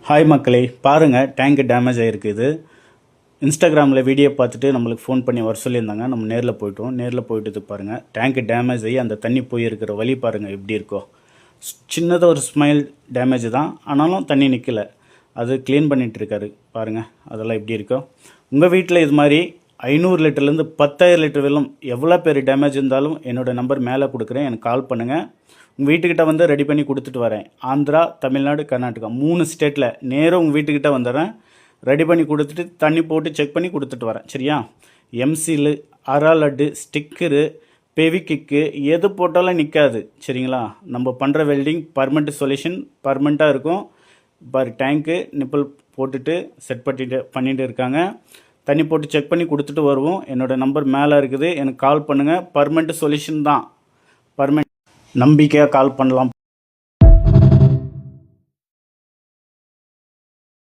Hi மக்களே, பாருங்கள் டேங்க்கு damage ஆகிருக்கு. இது இன்ஸ்டாகிராமில் வீடியோ பார்த்துட்டு நம்மளுக்கு ஃபோன் பண்ணி வர சொல்லியிருந்தாங்க. நம்ம நேரில் போய்ட்டோம். நேரில் போய்ட்டு பாருங்கள் டேங்க்கு டேமேஜ் ஆகி அந்த தண்ணி போயிருக்கிற வழி பாருங்கள் எப்படி இருக்கோ. சின்னதாக ஒரு ஸ்மைல் டேமேஜ் தான், ஆனாலும் தண்ணி நிற்கலை. அது க்ளீன் பண்ணிகிட்டு இருக்காரு பாருங்கள். அதெல்லாம் எப்படி இருக்கோ. உங்கள் வீட்டில் இது மாதிரி 500 லிட்டர்லேருந்து 10,000 லிட்டர் வெள்ளம் எவ்வளோ பேர் டேமேஜ் இருந்தாலும் என்னோடய நம்பர் மேலே கொடுக்குறேன், எனக்கு கால் பண்ணுங்கள். உங்கள் வீட்டுக்கிட்ட வந்து ரெடி பண்ணி கொடுத்துட்டு வரேன். ஆந்திரா, தமிழ்நாடு, கர்நாடகா 3 ஸ்டேட்டில் நேராக உங்கள் வீட்டுக்கிட்ட வந்துடுறேன். ரெடி பண்ணி கொடுத்துட்டு தண்ணி போட்டு செக் பண்ணி கொடுத்துட்டு வரேன். சரியா? எம்சீலு, அரா லட்டு, ஸ்டிக்கரு, பெவிக்கிக்கு எது போட்டாலும் நிற்காது. சரிங்களா? நம்ம பண்ணுற வெல்டிங் பர்மனெண்ட் சொல்யூஷன் பர்மனெண்ட்டாக இருக்கும். பாரு, டேங்க்கு நிப்பிள் போட்டுட்டு செட் பண்ணிட்டு இருக்காங்க. தண்ணி போட்டு செக் பண்ணி கொடுத்துட்டு வருவோம். என்னோடய நம்பர் மேலே இருக்குது, எனக்கு கால் பண்ணுங்கள். பர்மனெண்ட் சொல்யூஷன் தான். பர்மனெண்ட் நம்பிக்கையாக கால் பண்ணலாம்.